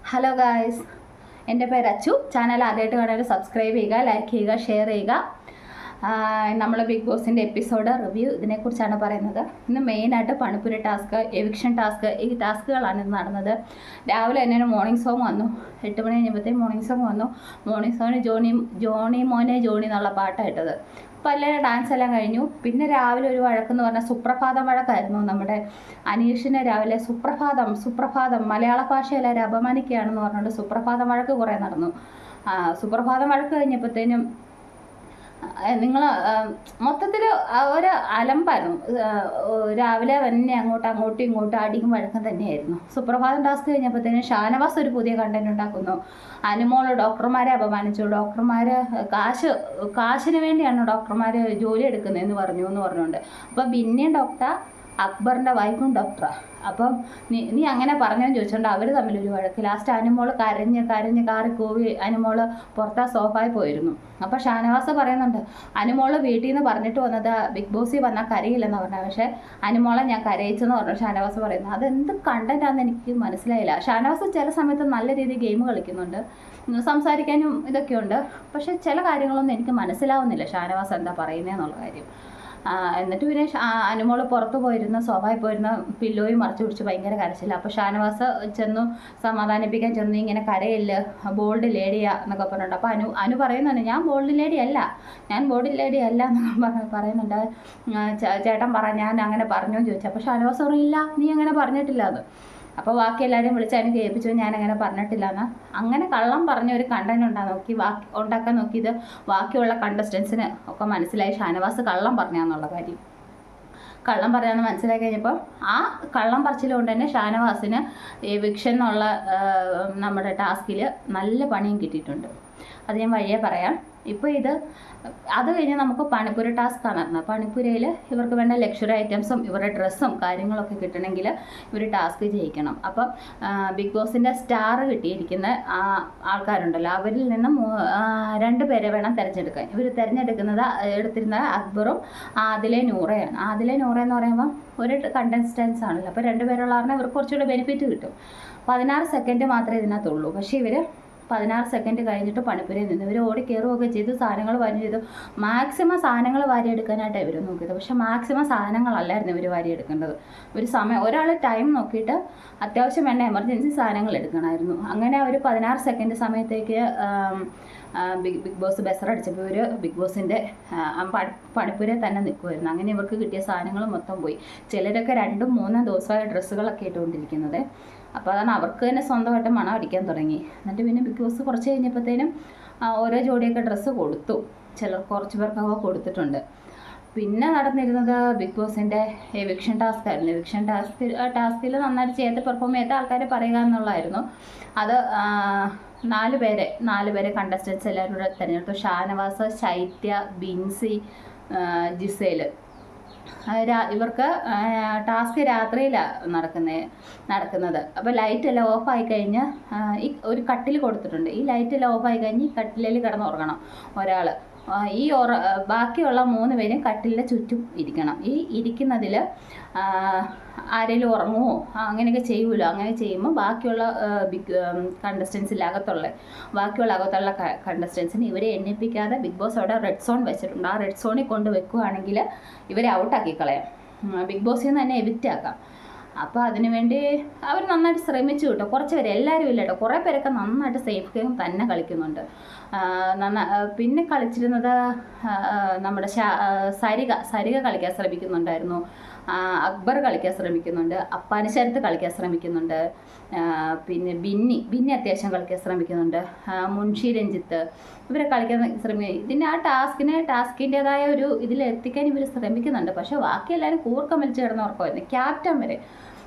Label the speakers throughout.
Speaker 1: Hello guys, എൻ്റെ പേര് Achu. Channel ആദ്യമായിട്ട് കാണാൻ സബ്സ്ക്രൈബ് ചെയ്യുക, ലൈക്ക് ചെയ്യുക, ഷെയർ ചെയ്യുക. നമ്മൾ ബിഗ് ബോസിൻ്റെ എപ്പിസോഡ് റിവ്യൂ ഇതിനെക്കുറിച്ചാണ് പറയുന്നത്. ഇന്ന് മെയിനായിട്ട് പണിപ്പുര ടാസ്ക്, എവിക്ഷൻ ടാസ്ക്, ഈ ടാസ്കുകളാണ് ഇന്ന് നടന്നത്. രാവിലെ തന്നെ മോർണിംഗ് സോങ് വന്നു. 8 മണി കഴിഞ്ഞപ്പോഴത്തേക്കും മോർണിംഗ് സോങ് വന്നു. മോർണിംഗ് സോങ്ങിന് ജോണി മോനെ ജോണി എന്നുള്ള പാട്ടാണ് ഇട്ടത്. അപ്പോൾ എല്ലാവരും ഡാൻസ് എല്ലാം കഴിഞ്ഞു. പിന്നെ രാവിലെ ഒരു വഴക്കെന്ന് പറഞ്ഞാൽ സുപ്രഭാതം വഴക്കായിരുന്നു. നമ്മുടെ അനീഷിനെ രാവിലെ സുപ്രഭാതം മലയാള ഭാഷ എല്ലാവരും അപമാനിക്കുകയാണെന്ന് പറഞ്ഞുകൊണ്ട് സുപ്രഭാതം വഴക്ക് കുറേ നടന്നു. സുപ്രഭാതം വഴക്ക് കഴിഞ്ഞപ്പോഴത്തേനും നിങ്ങൾ മൊത്തത്തിൽ ഒരു അലമ്പായിരുന്നു. രാവിലെ തന്നെ അങ്ങോട്ടും ഇങ്ങോട്ടും അടിയും വഴക്കം തന്നെയായിരുന്നു. സുപ്രഭാതം ടാസ്ക് കഴിഞ്ഞപ്പോഴത്തേനും ഷാനവാസ് ഒരു പുതിയ കണ്ടന്റ് ഉണ്ടാക്കുന്നു. അനുമോൾ ഡോക്ടർമാരെ അപമാനിച്ചു. ഡോക്ടർമാർ കാശിന് വേണ്ടിയാണ് ഡോക്ടർമാർ ജോലി എടുക്കുന്നതെന്ന് പറഞ്ഞുകൊണ്ട് അപ്പോൾ ബിന്നിയും ഡോക്ടർ, അക്ബറിൻ്റെ വൈഫും ഡോക്ടറാണ്. അപ്പം നീ അങ്ങനെ പറഞ്ഞെന്ന് ചോദിച്ചുകൊണ്ട് അവർ തമ്മിലൊരു വഴക്ക്. ലാസ്റ്റ് അനുമോൾ കരഞ്ഞ് കാറി കൂവി അനുമോൾ പുറത്താ സോഫായി പോയിരുന്നു. അപ്പോൾ ഷാനവാസ് പറയുന്നുണ്ട്, അനുമോൾ വീട്ടിൽ നിന്ന് പറഞ്ഞിട്ട് വന്നത് ബിഗ് ബോസിൽ വന്നാൽ കരയില്ലെന്ന് പറഞ്ഞത്. പക്ഷേ അനുമോളെ ഞാൻ കരയിച്ചെന്ന് പറഞ്ഞു ഷാനവാസ് പറയുന്നു. അതെന്ത് കണ്ടൻറ്റാണെന്ന് എനിക്ക് മനസ്സിലായില്ല. ഷാനവാസ് ചില സമയത്ത് നല്ല രീതിയിൽ ഗെയിം കളിക്കുന്നുണ്ട്, സംസാരിക്കാനും ഇതൊക്കെയുണ്ട്. പക്ഷേ ചില കാര്യങ്ങളൊന്നും എനിക്ക് മനസ്സിലാവുന്നില്ല ഷാനവാസ് എന്താ പറയുന്നതെന്നുള്ള കാര്യം. എന്നിട്ട് പിന്നെ അനുമോൾ പുറത്ത് പോയിരുന്ന സോഫയിൽ പോയിരുന്ന പില്ലോയും മറച്ചു പിടിച്ച് ഭയങ്കര കരച്ചില്ല. അപ്പോൾ ഷാനവാസ് ചെന്നു സമാധാനിപ്പിക്കാൻ ചെന്നു. ഇങ്ങനെ കരയില്ല, ബോൾഡ് ലേഡിയാ എന്നൊക്കെ പറഞ്ഞിട്ടുണ്ട്. അപ്പോൾ അനു പറയുന്നുണ്ട്, ഞാൻ ബോൾഡ് ലേഡി അല്ല എന്നൊക്കെ പറയുന്നുണ്ട്. ചേട്ടൻ ഞാൻ അങ്ങനെ പറഞ്ഞോ ചോദിച്ചു. അപ്പോൾ ഷാനവാസ് പറയില്ല, നീ അങ്ങനെ പറഞ്ഞിട്ടില്ല എന്ന്. അപ്പോൾ ബാക്കി എല്ലാവരെയും വിളിച്ച് അതിന് കേൾപ്പിച്ചു, ഞാൻ അങ്ങനെ പറഞ്ഞിട്ടില്ല എന്ന്. അങ്ങനെ കള്ളം പറഞ്ഞ ഒരു കണ്ടന്റ് ഉണ്ടാക്കാൻ നോക്കിയത് ബാക്കിയുള്ള കണ്ടസ്റ്റൻസിന് ഒക്കെ മനസ്സിലായി ഷാനവാസ് കള്ളം പറഞ്ഞാന്നുള്ള കാര്യം. കള്ളം പറയാമെന്ന് മനസ്സിലാക്കി കഴിഞ്ഞപ്പോൾ ആ കള്ളം പറച്ചിലുകൊണ്ട് തന്നെ ഷാനവാസിന് എവിക്ഷൻ എന്നുള്ള നമ്മുടെ ടാസ്കിൽ നല്ല പണിയും കിട്ടിയിട്ടുണ്ട്. അത് ഞാൻ വഴിയേ പറയാം. ഇപ്പോൾ അത് കഴിഞ്ഞ് നമുക്ക് പണിപ്പുര ടാസ്ക്കാണ് നടന്നത്. പണിപ്പുരയിൽ ഇവർക്ക് വേണ്ട ലക്ഷറി ഐറ്റംസും ഇവരുടെ ഡ്രസ്സും കാര്യങ്ങളൊക്കെ കിട്ടണമെങ്കിൽ ഇവർ ടാസ്ക് ചെയ്യിക്കണം. അപ്പം ബിഗ് ബോസിൻ്റെ സ്റ്റാർ കിട്ടിയിരിക്കുന്ന ആൾക്കാരുണ്ടല്ലോ, അവരിൽ നിന്നും 2 പേരെ വേണം തിരഞ്ഞെടുക്കാൻ. ഇവർ എടുത്തിരുന്നത് അക്ബറും ആദിലെ നൂറയാണ്. ആദിലെ നൂറ എന്ന് പറയുമ്പോൾ ഒരു കണ്ടസ്റ്റൻസ് ആണല്ലോ. അപ്പോൾ 2 പേരുള്ള കാരണം ഇവർക്ക് കുറച്ചുകൂടി ബെനിഫിറ്റ് കിട്ടും. 16 സെക്കൻഡ് മാത്രമേ ഇതിനകത്തുള്ളൂ. പക്ഷേ ഇവർ 16 സെക്കൻഡ് കഴിഞ്ഞിട്ട് പണിപ്പുരയിൽ നിന്ന് ഇവർ ഓടി കയറുകയൊക്കെ ചെയ്തു. സാധനങ്ങൾ വാരി ചെയ്തു. മാക്സിമം സാധനങ്ങൾ വാരിയെടുക്കാനായിട്ടാണ് ഇവർ നോക്കിയത്. പക്ഷെ മാക്സിമം സാധനങ്ങളല്ലായിരുന്നു ഇവർ വാരിയെടുക്കേണ്ടത്. ഒരാൾ ടൈം നോക്കിയിട്ട് അത്യാവശ്യം വേണ്ട എമർജൻസി സാധനങ്ങൾ എടുക്കണമായിരുന്നു. അങ്ങനെ അവർ 16 സെക്കൻഡ് സമയത്തേക്ക് ബിഗ് ബോസ് ബെസറടിച്ചപ്പോൾ ഇവർ ബിഗ് ബോസിൻ്റെ പണിപ്പുരയിൽ തന്നെ നിൽക്കുമായിരുന്നു. അങ്ങനെ ഇവർക്ക് കിട്ടിയ സാധനങ്ങൾ മൊത്തം പോയി. ചിലരൊക്കെ 2-3 ദിവസമായ ഡ്രസ്സുകളൊക്കെ ഇട്ടുകൊണ്ടിരിക്കുന്നത്. അപ്പോൾ അതാണ് അവർക്ക് തന്നെ സ്വന്തമായിട്ട് മണം അടിക്കാൻ തുടങ്ങി. എന്നിട്ട് പിന്നെ ബിഗ് ബോസ് കുറച്ച് കഴിഞ്ഞപ്പോഴത്തേനും ഓരോ ജോഡിയൊക്കെ ഡ്രസ്സ് കൊടുത്തു. കുറച്ച് പേർക്കൊക്കെ കൊടുത്തിട്ടുണ്ട്. പിന്നെ നടന്നിരുന്നത് ബിഗ് ബോസിൻ്റെ എവിക്ഷൻ ടാസ്ക് ആയിരുന്നു. എവിക്ഷൻ ടാസ്കിൽ നന്നായിട്ട് ചെയ്ത് പെർഫോം ചെയ്ത ആൾക്കാരെ പറയുക എന്നുള്ളതായിരുന്നു. അത് 4 പേരെ കണ്ടസ്റ്റൻസ് എല്ലാവരും കൂടെ തിരഞ്ഞെടുത്തു. ഷാനവാസ്, ശൈത്യ, ബിൻസി, ജിസേൽ. ഇവർക്ക് ടാസ്ക് രാത്രിയിലാണ് നടക്കുന്നത്. അപ്പോൾ ലൈറ്റ് എല്ലാം ഓഫായി കഴിഞ്ഞ് ഈ ഒരു കട്ടിൽ കൊടുത്തിട്ടുണ്ട്. ഈ ലൈറ്റ് എല്ലാം ഓഫായി കഴിഞ്ഞ് ഈ കട്ടിലിൽ കിടന്നുറങ്ങണം ഒരാൾ. ബാക്കിയുള്ള 3 പേരും കട്ടിലിൻ്റെ ചുറ്റും ഇരിക്കണം. ഈ ഇരിക്കുന്നതിൽ ആരെങ്കിലും ഉറങ്ങുമോ അങ്ങനെയൊക്കെ ചെയ്യുമല്ലോ. അങ്ങനെ ചെയ്യുമ്പോൾ ബാക്കിയുള്ള അകത്തുള്ള കണ്ടസ്റ്റൻസിന് ഇവരെ എണ്ണിപ്പിക്കാതെ ബിഗ് ബോസ് അവിടെ റെഡ് സോൺ വെച്ചിട്ടുണ്ട്. ആ റെഡ് സോണിൽ കൊണ്ട് വെക്കുകയാണെങ്കിൽ ഇവരെ ഔട്ടാക്കി കളയാം. ബിഗ് ബോസിൽ നിന്ന് തന്നെ എവിക്റ്റ് ആക്കാം. അപ്പോൾ അതിനുവേണ്ടി അവർ നന്നായിട്ട് ശ്രമിച്ചു കേട്ടോ. കുറച്ച് പേര്, എല്ലാവരും ഇല്ല കേട്ടോ, കുറേ പേരൊക്കെ നന്നായിട്ട് സേഫ് ഗെയിം തന്നെ കളിക്കുന്നുണ്ട്. പിന്നെ കളിച്ചിരുന്നത് നമ്മുടെ സരിക കളിക്കാൻ ശ്രമിക്കുന്നുണ്ടായിരുന്നു. അക്ബർ കളിക്കാൻ ശ്രമിക്കുന്നുണ്ട്. അപ്പാനിശരത്ത് കളിക്കാൻ ശ്രമിക്കുന്നുണ്ട്. പിന്നെ ബിന്നി അത്യാവശ്യം കളിക്കാൻ ശ്രമിക്കുന്നുണ്ട്. മുൻഷി രഞ്ജിത്ത് ഇവരെ കളിക്കാൻ ഇതിന് ടാസ്കിൻ്റെതായ ഒരു ഇതിലെത്തിക്കാൻ ഇവർ ശ്രമിക്കുന്നുണ്ട്. പക്ഷേ ബാക്കി എല്ലാവരും കൂർക്കം വലിച്ച് കിടന്നുറക്കമായിരുന്നു. ക്യാപ്റ്റൻ വരെ.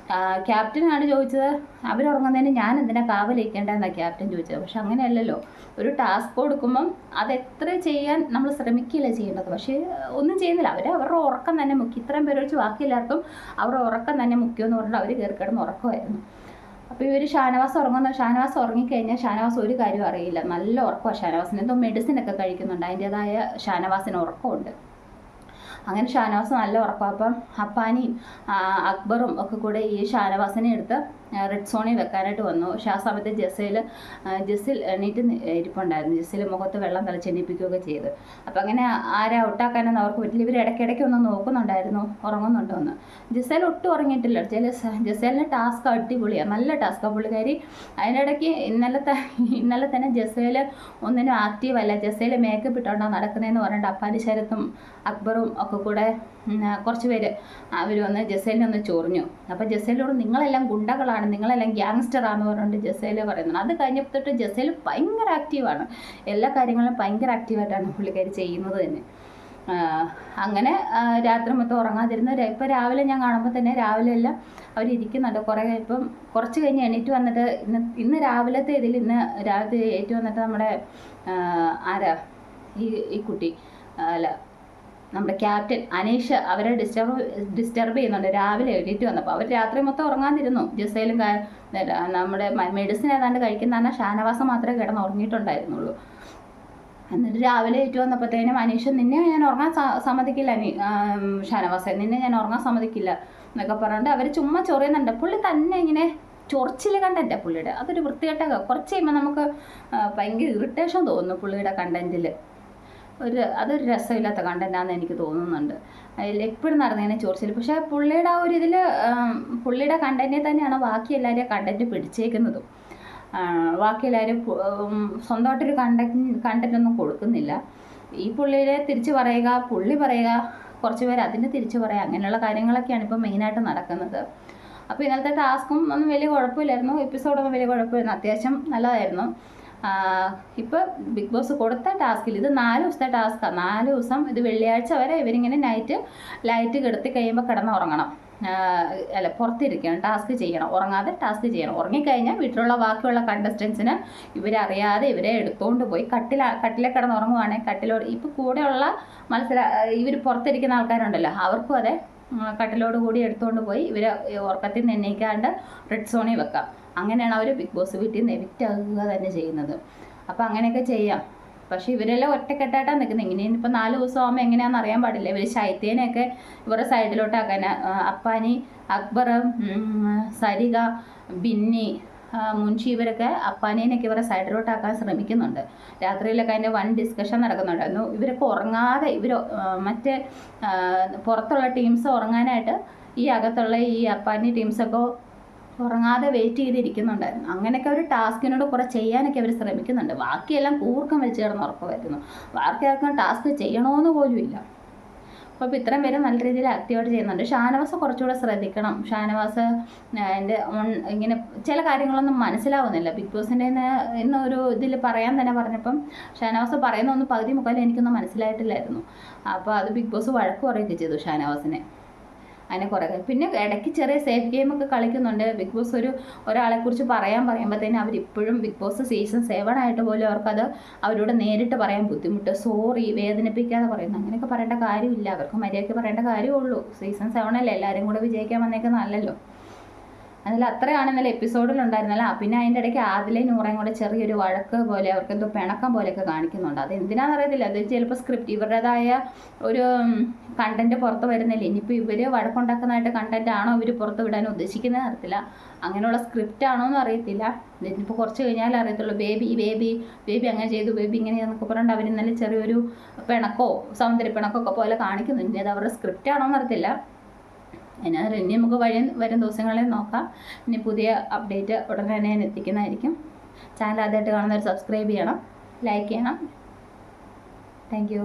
Speaker 1: ക്യാപ്റ്റനാണ് ചോദിച്ചത്, അവരുറങ്ങുന്നതിന് ഞാൻ എന്തിനാ കാവലിരിക്കേണ്ടതെന്നാണ് ക്യാപ്റ്റൻ ചോദിച്ചത്. പക്ഷെ അങ്ങനെയല്ലല്ലോ. ഒരു ടാസ്ക് കൊടുക്കുമ്പം അതെത്ര ചെയ്യാൻ നമ്മൾ ശ്രമിക്കില്ല ചെയ്യേണ്ടത്. പക്ഷേ ഒന്നും ചെയ്യുന്നില്ല. അവരുടെ ഉറക്കം തന്നെ മുക്കി. ഇത്രയും പേര് വെച്ച് ബാക്കി എല്ലാവർക്കും അവരുടെ ഉറക്കം തന്നെ മുക്കിയെന്ന് പറഞ്ഞിട്ട് അവർ കയറി കിടന്ന് ഉറക്കമായിരുന്നു. അപ്പോൾ ഇവർ ഷാനവാസ് ഉറങ്ങിക്കഴിഞ്ഞാൽ ഷാനവാസ് ഒരു കാര്യം അറിയില്ല. നല്ല ഉറക്കമാണ് ഷാനവാസിന്. എന്തോ മെഡിസിനൊക്കെ കഴിക്കുന്നുണ്ട്. അതിൻ്റേതായ ഷാനവാസിന് ഉറക്കമുണ്ട്. അങ്ങനെ ഷാനവാസ് നല്ല ഉറപ്പാപ്പം അപ്പാനിയും അക്ബറും ഒക്കെ കൂടെ ഈ ഷാനവാസിനെ എടുത്ത് റെഡ് സോണി വെക്കാനായിട്ട് വന്നു. പക്ഷേ ആ സമയത്ത് ജെസ്സിൽ എണീറ്റ് ഇരിപ്പുണ്ടായിരുന്നു. ജെസ്സിൽ മുഖത്ത് വെള്ളം തളിച്ചെണ്ണിപ്പിക്കുകയൊക്കെ ചെയ്ത്. അപ്പം അങ്ങനെ ആരെ ഔട്ടാക്കാനൊന്നും അവർക്ക് പറ്റില്ല. ഇവർ ഇടയ്ക്കിടയ്ക്ക് ഒന്ന് നോക്കുന്നുണ്ടായിരുന്നു ഉറങ്ങുന്നുണ്ടോ എന്ന്. ജെസ്സിൽ ഒട്ടും ഉറങ്ങിയിട്ടില്ല. ജെസ്സിലിൻ്റെ ടാസ്ക് അടിപൊളിയാണ്, നല്ല ടാസ്ക്കാണ് പുള്ളിക്കാരി. അതിനിടയ്ക്ക് ഇന്നലെ തന്നെ ജെസ്സിൽ ഒന്നിനും ആക്റ്റീവ് അല്ല. ജെസ്സിൽ മേക്കപ്പ് ഇട്ടുകൊണ്ടാണ് നടക്കുന്നതെന്ന് പറഞ്ഞിട്ട് അപ്പാനി ശരത്തും അക്ബറും ഒക്കെ കൂടെ കുറച്ച് പേര് അവർ വന്ന് ജെസ്സിലിനെ ഒന്ന് ചൊറിഞ്ഞു. അപ്പോൾ ജെസ്സിലോട് നിങ്ങളെല്ലാം ഗുണ്ടകളാണ്, നിങ്ങളെല്ലാം ഗ്യാങ്സ്റ്ററാണെന്ന് പറഞ്ഞുകൊണ്ട് ജെസ്സിൽ പറയുന്നത്. അത് കഴിഞ്ഞപ്പോൾ തൊട്ട് ജെസ്സിൽ ഭയങ്കര ആക്റ്റീവാണ്. എല്ലാ കാര്യങ്ങളും ഭയങ്കര ആക്റ്റീവായിട്ടാണ് പുള്ളിക്കാരി ചെയ്യുന്നത് തന്നെ. അങ്ങനെ രാത്രി മൊത്തം ഉറങ്ങാതിരുന്നു. ഇപ്പോൾ രാവിലെ ഞാൻ കാണുമ്പോൾ തന്നെ രാവിലെ എല്ലാം അവരിയ്ക്കുന്നുണ്ട്. ഇപ്പം കുറച്ച് കഴിഞ്ഞ് എണീറ്റ് വന്നിട്ട് ഇന്ന് രാവിലത്തെ ഏറ്റു വന്നിട്ട് നമ്മുടെ ആരാ ഈ കുട്ടി അല്ല നമ്മുടെ ക്യാപ്റ്റൻ അനീഷ് അവരെ ഡിസ്റ്റർബ് ചെയ്യുന്നുണ്ട്. രാവിലെ എഴുതിയിട്ട് വന്നപ്പോൾ അവർ രാത്രി മൊത്തം ഉറങ്ങാതിരുന്നു. ജെസ്സിലും നമ്മുടെ മെഡിസിൻ ഏതാണ്ട് കഴിക്കുന്നതാണ്. ഷാനവാസം മാത്രമേ കിടന്ന് ഉറങ്ങിയിട്ടുണ്ടായിരുന്നുള്ളൂ. എന്നിട്ട് രാവിലെ ഏറ്റു വന്നപ്പോഴത്തേനും അനീഷ് നിന്നെ ഞാൻ ഉറങ്ങാൻ സമ്മതിക്കില്ല, ഷാനവാസൻ നിന്നെ ഞാൻ ഉറങ്ങാൻ സമ്മതിക്കില്ല എന്നൊക്കെ പറഞ്ഞിട്ട് അവർ ചുമ്മാ ചൊറിയുന്നുണ്ട്. പുള്ളി തന്നെ ഇങ്ങനെ ചൊറിച്ചിൽ കണ്ടന്റ് പുള്ളിയുടെ. അതൊരു വൃത്തികെട്ട കുറച്ച് കഴിയുമ്പോൾ നമുക്ക് ഭയങ്കര ഇറിറ്റേഷൻ തോന്നുന്നു പുള്ളിയുടെ കണ്ടന്റിൽ. അതൊരു രസമില്ലാത്ത കണ്ടന്റാണെന്ന് എനിക്ക് തോന്നുന്നുണ്ട്. അതിൽ എപ്പോഴും നടന്നതിനെ ചൊറിച്ചിൽ. പക്ഷേ പുള്ളിയുടെ ആ ഒരു ഇതിൽ പുള്ളിയുടെ കണ്ടന്റിൽ തന്നെയാണ് ബാക്കി എല്ലാവരെയും കണ്ടന്റ് പിടിച്ചേക്കുന്നതും. ബാക്കി എല്ലാവരും സ്വന്തമായിട്ടൊരു കണ്ടന്റ് ഒന്നും കൊടുക്കുന്നില്ല. ഈ പുള്ളിയുടെ തിരിച്ച് പറയുക, പുള്ളി പറയുക, കുറച്ച് പേര് അതിന് തിരിച്ച് പറയുക, അങ്ങനെയുള്ള കാര്യങ്ങളൊക്കെയാണ് ഇപ്പോൾ മെയിനായിട്ട് നടക്കുന്നത്. അപ്പോൾ ഇന്നലത്തെ ടാസ്കും ഒന്നും വലിയ കുഴപ്പമില്ലായിരുന്നു. എപ്പിസോഡൊന്നും വലിയ കുഴപ്പമില്ലായിരുന്നു, അത്യാവശ്യം നല്ലതായിരുന്നു. ഇപ്പോൾ ബിഗ് ബോസ് കൊടുത്ത ടാസ്കിൽ ഇത് 4 ദിവസത്തെ ടാസ്ക്കാണ്. 4 ദിവസം ഇത് വെള്ളിയാഴ്ച വരെ ഇവരിങ്ങനെ ലൈറ്റ് കെടുത്തി കഴിയുമ്പോൾ കിടന്നുറങ്ങണം. അല്ല, പുറത്തിരിക്കണം, ടാസ്ക് ചെയ്യണം, ഉറങ്ങാതെ ടാസ്ക് ചെയ്യണം. ഉറങ്ങിക്കഴിഞ്ഞാൽ വീട്ടിലുള്ള ബാക്കിയുള്ള കണ്ടസ്റ്റൻസിന് ഇവരറിയാതെ ഇവരെ എടുത്തുകൊണ്ട് പോയി കട്ടിലെ കിടന്നുറങ്ങുവാണെങ്കിൽ കട്ടിലോട് ഇപ്പോൾ കൂടെയുള്ള ഇവർ പുറത്തിരിക്കുന്ന ആൾക്കാരുണ്ടല്ലോ അവർക്കും അതെ കട്ടിലോട് കൂടി എടുത്തുകൊണ്ട് പോയി ഇവരെ ഉറക്കത്തിൽ നിന്ന് എണ്ണീക്കാണ്ട് റെഡ് സോണിൽ വെക്കാം. അങ്ങനെയാണ് അവർ ബിഗ് ബോസ് വീട്ടിൽ നിന്ന് എവിക്റ്റ് ആകുക തന്നെ ചെയ്യുന്നത്. അപ്പോൾ അങ്ങനെയൊക്കെ ചെയ്യാം. പക്ഷേ ഇവരെല്ലാം ഒറ്റക്കെട്ടായിട്ടാണ് നിൽക്കുന്നത്. ഇങ്ങനെ ഇപ്പോൾ 4 ദിവസം ആകുമ്പോൾ എങ്ങനെയാണെന്ന് അറിയാൻ പാടില്ല. ഇവർ ശൈത്യേനെയൊക്കെ ഇവരുടെ സൈഡിലോട്ടാക്കാൻ അപ്പാനി, അക്ബർ, സരിക, ബിന്നി, മുൻഷി ഇവരൊക്കെ അപ്പാനീനൊക്കെ ഇവരെ സൈഡിലോട്ടാക്കാൻ ശ്രമിക്കുന്നുണ്ട്. രാത്രിയിലൊക്കെ അതിൻ്റെ വൺ ഡിസ്കഷൻ നടക്കുന്നുണ്ടായിരുന്നു. ഇവരൊക്കെ ഉറങ്ങാതെ മറ്റേ പുറത്തുള്ള ടീംസ് ഉറങ്ങാനായിട്ട് ഈ അകത്തുള്ള ഈ അപ്പാനി ടീംസൊക്കെ ഉറങ്ങാതെ വെയിറ്റ് ചെയ്തിരിക്കുന്നുണ്ടായിരുന്നു. അങ്ങനെയൊക്കെ ഒരു ടാസ്കിനോട് കുറേ ചെയ്യാനൊക്കെ അവർ ശ്രമിക്കുന്നുണ്ട്. ബാക്കിയെല്ലാം കൂർക്കം വലിച്ചു കിടന്ന് ഉറക്കമായിരുന്നു. ബാക്കി ആർക്കും ടാസ്ക് ചെയ്യണമെന്ന് പോലും ഇല്ല. അപ്പോൾ ഇത്രയും പേര് നല്ല രീതിയിൽ ആക്റ്റീവായിട്ട് ചെയ്യുന്നുണ്ട്. ഷാനവാസ് കുറച്ചുകൂടെ ശ്രദ്ധിക്കണം. ഷാനവാസ് ഇങ്ങനെ ചില കാര്യങ്ങളൊന്നും മനസ്സിലാവുന്നില്ല. ബിഗ് ബോസിൻ്റെ ഇന്നൊരു ഇതിൽ പറയാൻ തന്നെ പറഞ്ഞപ്പം ഷാനവാസ് പറയുന്ന ഒന്ന് പകുതി മുക്കാലും എനിക്കൊന്നും മനസ്സിലായിട്ടില്ലായിരുന്നു. അപ്പോൾ അത് ബിഗ് ബോസ് വഴക്ക് പറയുകയൊക്കെ ചെയ്തു ഷാനവാസിനെ. അതിനെ കുറേ പിന്നെ ഇടയ്ക്ക് ചെറിയ സേഫ് ഗെയിമൊക്കെ കളിക്കുന്നുണ്ട്. ബിഗ് ബോസ് ഒരാളെക്കുറിച്ച് പറയുമ്പോഴത്തേനും അവരിപ്പോഴും ബിഗ് ബോസ് സീസൺ 7 ആയിട്ട് പോലും അവർക്കത് അവരോട് നേരിട്ട് പറയാൻ ബുദ്ധിമുട്ട്. സോറി, വേദനിപ്പിക്കാതെ പറയുന്നു. അങ്ങനെയൊക്കെ പറയേണ്ട കാര്യമില്ല. അവർക്ക് മര്യാദയ്ക്ക് പറയേണ്ട കാര്യമുള്ളൂ. സീസൺ 7 അല്ലേ, എല്ലാവരും കൂടെ വിജയിക്കാൻ വന്നേക്കുന്നതല്ലല്ലോ. അതിൽ അത്രയാണ് ഇന്നലെ എപ്പിസോഡിലുണ്ടായിരുന്നല്ലോ. പിന്നെ അതിൻ്റെ ഇടയ്ക്ക് ആദിലയും നൂറയും കൂടെ ചെറിയൊരു വഴക്ക് പോലെ അവർക്ക് എന്തോ പിണക്കം പോലെയൊക്കെ കാണിക്കുന്നുണ്ട്. അത് എന്തിനാണെന്ന് അറിയത്തില്ല. അത് ചിലപ്പോൾ സ്ക്രിപ്റ്റ് ഇവരുടേതായ ഒരു കണ്ടന്റ് പുറത്ത് വരുന്നില്ല. ഇനിയിപ്പോൾ ഇവർ വഴക്കുണ്ടാക്കുന്നതായിട്ട് കണ്ടന്റ് ആണോ ഇവർ പുറത്ത് വിടാൻ ഉദ്ദേശിക്കുന്നത് അറിയത്തില്ല. അങ്ങനെയുള്ള സ്ക്രിപ്റ്റ് ആണോ എന്ന് അറിയത്തില്ല. ഇതിനിപ്പോൾ കുറച്ച് കഴിഞ്ഞാൽ അറിയത്തുള്ളൂ. ബേബി അങ്ങനെ ചെയ്തു, ബേബി ഇങ്ങനെ എന്നൊക്കെ പറഞ്ഞിട്ട് അവർ ഇന്നലെ ചെറിയൊരു സൗന്ദര്യ പിണക്കമൊക്കെ പോലെ കാണിക്കുന്നുണ്ട്. അത് അവരുടെ സ്ക്രിപ്റ്റ് ആണോ എന്ന് അറിയത്തില്ല. ഇനി നമുക്ക് വരും ദിവസങ്ങളിൽ നോക്കാം. ഇനി പുതിയ അപ്ഡേറ്റ് ഉടനെ തന്നെ ഞാൻ എത്തിക്കുന്നതായിരിക്കും. ചാനൽ ആദ്യമായിട്ട് കാണുന്നവർ സബ്സ്ക്രൈബ് ചെയ്യണം, ലൈക്ക് ചെയ്യണം. Thank you.